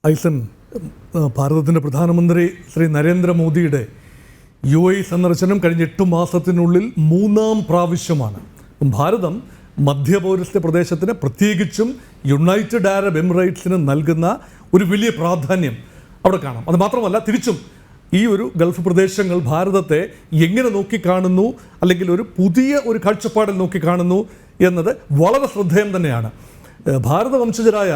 ഐസൻ, ഭാരതത്തിൻ്റെ പ്രധാനമന്ത്രി ശ്രീ നരേന്ദ്രമോദിയുടെ UAE സന്ദർശനം കഴിഞ്ഞ 8 മാസത്തിനുള്ളിൽ 3-ാം പ്രാവശ്യമാണ്. ഭാരതം മധ്യപൗരസ്ത്യ പ്രദേശത്തിന്, പ്രത്യേകിച്ചും യുണൈറ്റഡ് അറബ് എമിറേറ്റ്സിന് നൽകുന്ന ഒരു വലിയ പ്രാധാന്യം അവിടെ കാണാം. അത് മാത്രമല്ല, തിരിച്ചും ഈ ഒരു ഗൾഫ് പ്രദേശങ്ങൾ ഭാരതത്തെ എങ്ങനെ നോക്കിക്കാണുന്നു, അല്ലെങ്കിൽ ഒരു പുതിയ ഒരു കാഴ്ചപ്പാടിൽ നോക്കിക്കാണുന്നു എന്നത് വളരെ ശ്രദ്ധേയം തന്നെയാണ്. ഭാരത വംശജരായ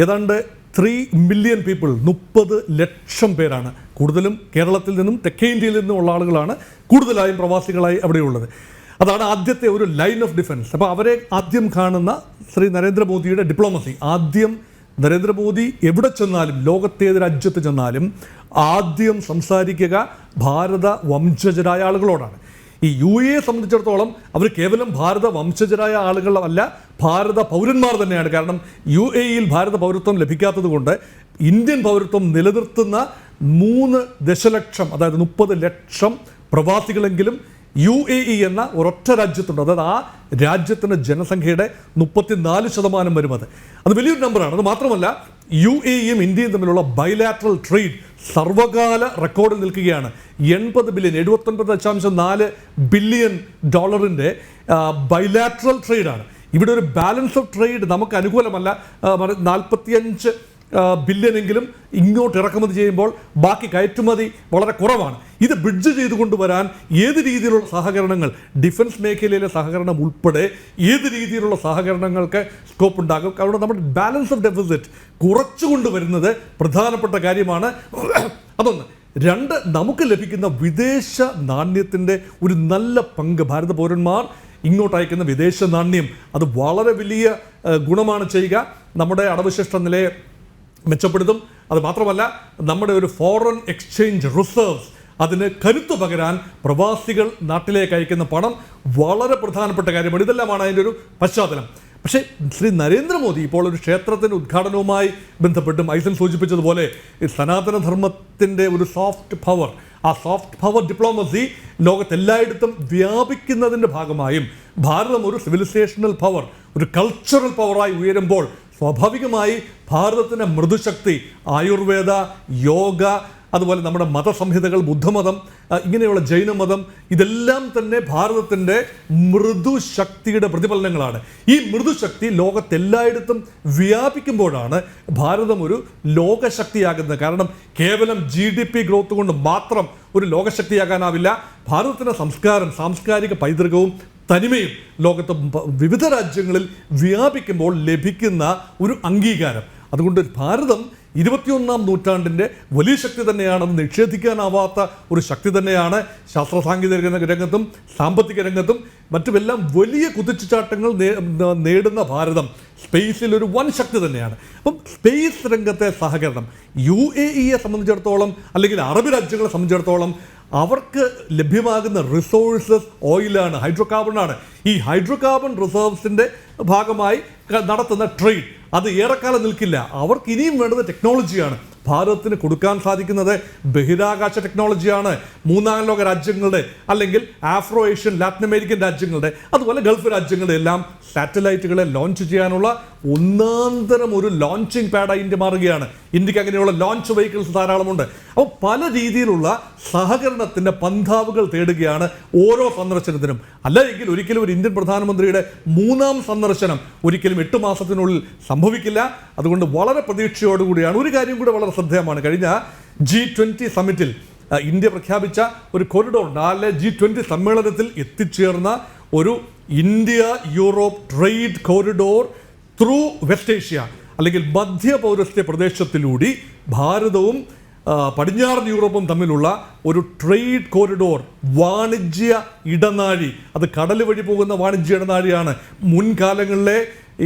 ഏതാണ്ട് 3 മില്യൺ പീപ്പിൾ, 30 ലക്ഷം പേരാണ്. കൂടുതലും കേരളത്തിൽ നിന്നും തെക്കേ ഇന്ത്യയിൽ നിന്നുമുള്ള ആളുകളാണ് കൂടുതലായും പ്രവാസികളായി അവിടെയുള്ളത്. അതാണ് ആദ്യത്തെ ഒരു ലൈൻ ഓഫ് ഡിഫൻസ്. അപ്പോൾ അവരെ ആദ്യം കാണുന്ന ശ്രീ നരേന്ദ്രമോദിയുടെ ഡിപ്ലോമസി, ആദ്യം നരേന്ദ്രമോദി എവിടെ ചെന്നാലും, ലോകത്തേത് രാജ്യത്ത് ചെന്നാലും ആദ്യം സംസാരിക്കുക ഭാരത വംശജരായ ആളുകളോടാണ്. ഈ UAE സംബന്ധിച്ചിടത്തോളം അവർ കേവലം ഭാരത വംശജരായ ആളുകളല്ല, ഭാരത പൗരന്മാർ തന്നെയാണ്. കാരണം UAEയിൽ ഭാരത പൗരത്വം ലഭിക്കാത്തത് കൊണ്ട് ഇന്ത്യൻ പൗരത്വം നിലനിർത്തുന്ന 3 ദശലക്ഷം, അതായത് 30 ലക്ഷം പ്രവാസികളെങ്കിലും UAE എന്ന ഒരൊറ്റ രാജ്യത്തുണ്ട്. അതായത് ആ രാജ്യത്തിൻ്റെ ജനസംഖ്യയുടെ 34% വരും. അത് വലിയൊരു നമ്പറാണ്. അത് മാത്രമല്ല, UAEയും ഇന്ത്യയും തമ്മിലുള്ള ബൈലാറ്ററൽ ട്രേഡ് സർവകാല റെക്കോർഡിൽ നിൽക്കുകയാണ്. 80 ബില്യൺ, 79.4 ബില്യൺ ഡോളറിൻ്റെ ബൈലാറ്ററൽ ട്രേഡാണ്. ഇവിടെ ഒരു ബാലൻസ് ഓഫ് ട്രേഡ് നമുക്ക് അനുകൂലമല്ല. 45 ബില്യണെങ്കിലും ഇങ്ങോട്ട് ഇറക്കുമതി ചെയ്യുമ്പോൾ ബാക്കി കയറ്റുമതി വളരെ കുറവാണ്. ഇത് ബ്രിഡ്ജ് ചെയ്തുകൊണ്ടുവരാൻ ഏത് രീതിയിലുള്ള സഹകരണങ്ങൾ, ഡിഫൻസ് മേഖലയിലെ സഹകരണം ഉൾപ്പെടെ ഏത് രീതിയിലുള്ള സഹകരണങ്ങൾക്ക് സ്കോപ്പ് ഉണ്ടാകും. കാരണം നമ്മുടെ ബാലൻസ് ഓഫ് ഡെഫിസിറ്റ് കുറച്ചുകൊണ്ടുവരുന്നത് പ്രധാനപ്പെട്ട കാര്യമാണ്. അതൊന്ന്. 2, നമുക്ക് ലഭിക്കുന്ന വിദേശ നാണ്യത്തിൻ്റെ ഒരു നല്ല പങ്ക്, ഭാരത പൗരന്മാർ ഇങ്ങോട്ട് അയക്കുന്ന വിദേശ നാണ്യം അത് വളരെ വലിയ ഗുണമാണ് ചെയ്യുക. നമ്മുടെ അടവുശിഷ്ട നിലയെ മെച്ചപ്പെടുത്തും. അത് മാത്രമല്ല, നമ്മുടെ ഒരു ഫോറിൻ എക്സ്ചേഞ്ച് റിസർവ്സ് അതിന് കരുത്ത് പകരാൻ പ്രവാസികൾ നാട്ടിലേക്ക് അയക്കുന്ന പണം വളരെ പ്രധാനപ്പെട്ട കാര്യമാണ്. ഇതെല്ലാമാണ് അതിൻ്റെ ഒരു പശ്ചാത്തലം. പക്ഷേ ശ്രീ നരേന്ദ്രമോദി ഇപ്പോൾ ഒരു ക്ഷേത്രത്തിൻ്റെ ഉദ്ഘാടനവുമായി ബന്ധപ്പെട്ടും ഐസൻ സൂചിപ്പിച്ചതുപോലെ സനാതനധർമ്മത്തിൻ്റെ ഒരു സോഫ്റ്റ് പവർ, ആ സോഫ്റ്റ് പവർ ഡിപ്ലോമസി ലോകത്തെല്ലായിടത്തും വ്യാപിക്കുന്നതിൻ്റെ ഭാഗമായും ഭാരതം ഒരു സിവിലൈസേഷണൽ പവർ, ഒരു കൾച്ചറൽ പവറായി ഉയരുമ്പോൾ സ്വാഭാവികമായി ഭാരതത്തിൻ്റെ മൃദുശക്തി, ആയുർവേദ, യോഗ, അതുപോലെ നമ്മുടെ മതസംഹിതകൾ, ബുദ്ധമതം, ഇങ്ങനെയുള്ള ജൈനമതം, ഇതെല്ലാം തന്നെ ഭാരതത്തിൻ്റെ മൃദുശക്തിയുടെ പ്രതിഫലനങ്ങളാണ്. ഈ മൃദുശക്തി ലോകത്തെല്ലായിടത്തും വ്യാപിക്കുമ്പോഴാണ് ഭാരതം ഒരു ലോകശക്തിയാകുന്നത്. കാരണം കേവലം GDP ഗ്രോത്ത് കൊണ്ട് മാത്രം ഒരു ലോകശക്തിയാകാനാവില്ല. ഭാരതത്തിൻ്റെ സംസ്കാരം, സാംസ്കാരിക പൈതൃകവും തനിമയും ലോകത്ത് വിവിധ രാജ്യങ്ങളിൽ വ്യാപിക്കുമ്പോൾ ലഭിക്കുന്ന ഒരു അംഗീകാരം. അതുകൊണ്ട് ഭാരതം 21-ാം നൂറ്റാണ്ടിൻ്റെ വലിയ ശക്തി തന്നെയാണ്. അത് നിഷേധിക്കാനാവാത്ത ഒരു ശക്തി തന്നെയാണ്. ശാസ്ത്ര സാങ്കേതിക രംഗത്തും സാമ്പത്തിക രംഗത്തും മറ്റുമെല്ലാം വലിയ കുതിച്ചുചാട്ടങ്ങൾ നേടുന്ന ഭാരതം സ്പേസിൽ ഒരു വൻ ശക്തി തന്നെയാണ്. അപ്പം സ്പേസ് രംഗത്തെ സഹകരണം UAEയെ സംബന്ധിച്ചിടത്തോളം, അല്ലെങ്കിൽ അറബ് രാജ്യങ്ങളെ സംബന്ധിച്ചിടത്തോളം, അവർക്ക് ലഭ്യമാകുന്ന റിസോഴ്സസ് ഓയിലാണ്, ഹൈഡ്രോ കാർബണാണ്. ഈ ഹൈഡ്രോ കാർബൺ റിസർവ്സിൻ്റെ ഭാഗമായി നടത്തുന്ന ട്രേഡ് അത് ഏറെക്കാലം നിൽക്കില്ല. അവർക്ക് ഇനിയും വേണ്ടത് ടെക്നോളജിയാണ്. ഭാരതത്തിന് കൊടുക്കാൻ സാധിക്കുന്നത് ബഹിരാകാശ ടെക്നോളജിയാണ്. 3-ാം ലോക രാജ്യങ്ങളുടെ, അല്ലെങ്കിൽ ആഫ്രോ ഏഷ്യൻ, ലാറ്റിൻ അമേരിക്കൻ രാജ്യങ്ങളുടെ, അതുപോലെ ഗൾഫ് രാജ്യങ്ങളുടെ എല്ലാം സാറ്റലൈറ്റുകളെ ലോഞ്ച് ചെയ്യാനുള്ള ഒന്നാന്തരം ഒരു ലോഞ്ചിങ് പാഡായി ഇന്ത്യ മാറുകയാണ്. ഇന്ത്യക്ക് അങ്ങനെയുള്ള ലോഞ്ച് വെഹിക്കിൾസ് ധാരാളമുണ്ട്. അപ്പോൾ പല രീതിയിലുള്ള സഹകരണത്തിൻ്റെ പന്ഥാവുകൾ തേടുകയാണ് ഓരോ സന്ദർശനത്തിനും. അല്ലെങ്കിൽ ഒരിക്കലും ഒരു ഇന്ത്യൻ പ്രധാനമന്ത്രിയുടെ 3-ാം സന്ദർശനം ഒരിക്കലും 8 മാസത്തിനുള്ളിൽ സംഭവിക്കില്ല. അതുകൊണ്ട് വളരെ പ്രതീക്ഷയോടുകൂടിയാണ്. ഒരു കാര്യം കൂടെ വളരെ ശ്രദ്ധേയമാണ്. കഴിഞ്ഞ G20 സമ്മിറ്റിൽ ഇന്ത്യ പ്രഖ്യാപിച്ച ഒരു കോറിഡോർ, 4 G20 സമ്മേളനത്തിൽ എത്തിച്ചേർന്ന ഒരു India Europe trade corridor through west Asia, അല്ലെങ്കിൽ മധ്യ പൗരസ്ത്യ പ്രദേശത്തിലൂടെ ഭാരതവും പടിഞ്ഞാറൻ യൂറോപ്പും തമ്മിലുള്ള ഒരു ട്രേഡ് കോറിഡോർ, വാണിജ്യ ഇടനാഴി. അത് കടൽ വഴി പോകുന്ന വാണിജ്യ ഇടനാഴിയാണ്. മുൻകാലങ്ങളിലെ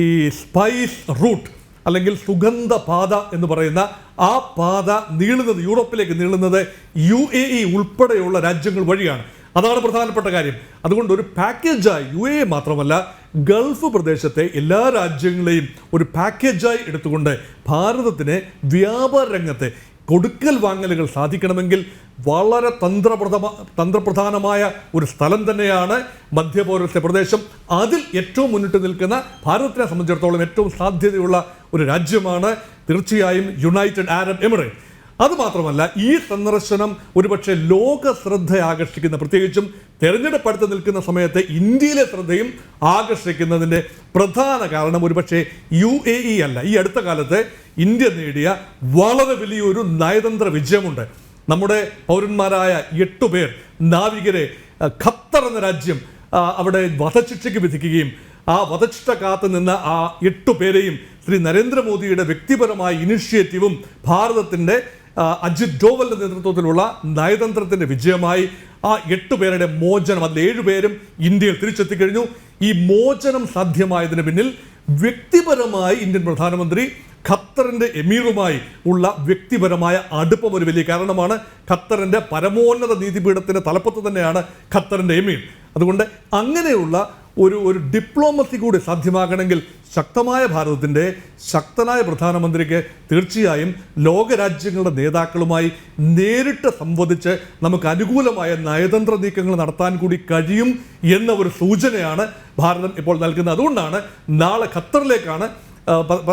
ഈ സ്പൈസ് റൂട്ട്, അല്ലെങ്കിൽ സുഗന്ധ പാത എന്ന് പറയുന്ന ആ പാത നീളുന്നത്, യൂറോപ്പിലേക്ക് നീളുന്നത് UAE ഉൾപ്പെടെയുള്ള രാജ്യങ്ങൾ വഴിയാണ്. അതാണ് പ്രധാനപ്പെട്ട കാര്യം. അതുകൊണ്ട് ഒരു പാക്കേജായി UAE മാത്രമല്ല, ഗൾഫ് പ്രദേശത്തെ എല്ലാ രാജ്യങ്ങളെയും ഒരു പാക്കേജായി എടുത്തുകൊണ്ട് ഭാരതത്തിന് വ്യാപാര രംഗത്തെ കൊടുക്കൽ വാങ്ങലുകൾ സാധിക്കണമെങ്കിൽ വളരെ തന്ത്രപ്രധാനമായ ഒരു സ്ഥലം തന്നെയാണ് മധ്യപൗരസ്ത്യ പ്രദേശം. അതിൽ ഏറ്റവും മുന്നിട്ട് നിൽക്കുന്ന, ഭാരതത്തിനെ സംബന്ധിച്ചിടത്തോളം ഏറ്റവും സാധ്യതയുള്ള ഒരു രാജ്യമാണ് തീർച്ചയായും യുണൈറ്റഡ് അറബ് എമിറേറ്റ്. അതുമാത്രമല്ല, ഈ സന്ദർശനം ഒരുപക്ഷെ ലോക ശ്രദ്ധ ആകർഷിക്കുന്ന, പ്രത്യേകിച്ചും തെരഞ്ഞെടുപ്പ് അടുത്ത് നിൽക്കുന്ന സമയത്ത് ഇന്ത്യയിലെ ശ്രദ്ധയും ആകർഷിക്കുന്നതിൻ്റെ പ്രധാന കാരണം ഒരുപക്ഷെ UAE അല്ല. ഈ അടുത്ത കാലത്ത് ഇന്ത്യ നേടിയ വളരെ വലിയൊരു നയതന്ത്ര വിജയമുണ്ട്. നമ്മുടെ പൗരന്മാരായ 8 പേർ നാവികരെ ഖത്തർ എന്ന രാജ്യം അവിടെ വധശിക്ഷയ്ക്ക് വിധിക്കുകയും ആ വധശിക്ഷ കാത്തു നിന്ന ആ 8 പേരെയും ശ്രീ നരേന്ദ്രമോദിയുടെ വ്യക്തിപരമായ ഇനിഷ്യേറ്റീവും ഭാരതത്തിൻ്റെ അജിത് ഡോവലിന്റെ നേതൃത്വത്തിലുള്ള നയതന്ത്രത്തിന്റെ വിജയമായി ആ 8 പേരുടെ മോചനം, അതിൽ 7 പേരും ഇന്ത്യയിൽ തിരിച്ചെത്തിക്കഴിഞ്ഞു. ഈ മോചനം സാധ്യമായതിന് പിന്നിൽ വ്യക്തിപരമായി ഇന്ത്യൻ പ്രധാനമന്ത്രി ഖത്തറിന്റെ എമീറുമായി ഉള്ള വ്യക്തിപരമായ അടുപ്പം ഒരു വലിയ കാരണമാണ്. ഖത്തറിന്റെ പരമോന്നത നീതിപീഠത്തിന്റെ തലപ്പത്ത് തന്നെയാണ് ഖത്തറിന്റെ എമീർ. അതുകൊണ്ട് അങ്ങനെയുള്ള ഒരു ഡിപ്ലോമസി കൂടി സാധ്യമാകണമെങ്കിൽ ശക്തമായ ഭാരതത്തിൻ്റെ ശക്തനായ പ്രധാനമന്ത്രിക്ക് തീർച്ചയായും ലോകരാജ്യങ്ങളുടെ നേതാക്കളുമായി നേരിട്ട് സംവദിച്ച് നമുക്ക് അനുകൂലമായ നയതന്ത്ര നീക്കങ്ങൾ നടത്താൻ കൂടി കഴിയും എന്ന ഒരു സൂചനയാണ് ഭാരതം ഇപ്പോൾ നൽകുന്നത്. അതുകൊണ്ടാണ് നാളെ ഖത്തറിലേക്കാണ്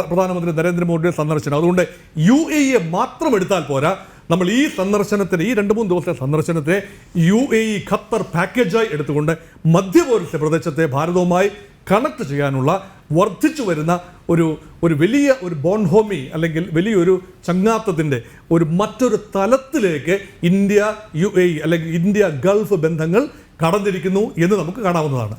പ്രധാനമന്ത്രി നരേന്ദ്രമോദിയുടെ സന്ദർശനം. അതുകൊണ്ട് UAE മാത്രം എടുത്താൽ പോരാ, നമ്മൾ ഈ സന്ദർശനത്തിന്, ഈ 2-3 ദിവസത്തെ സന്ദർശനത്തെ UAE ഖത്തർ പാക്കേജായി എടുത്തുകൊണ്ട് മധ്യപൗരസ്ത്യ പ്രദേശത്തെ ഭാരതവുമായി കണക്ട് ചെയ്യാനുള്ള വർദ്ധിച്ചു വരുന്ന ഒരു വലിയ ബോൺഹോമി അല്ലെങ്കിൽ വലിയൊരു ചങ്ങാത്തത്തിൻ്റെ മറ്റൊരു തലത്തിലേക്ക് ഇന്ത്യ UAE അല്ലെങ്കിൽ ഇന്ത്യ ഗൾഫ് ബന്ധങ്ങൾ കടന്നിരിക്കുന്നു എന്ന് നമുക്ക് കാണാവുന്നതാണ്.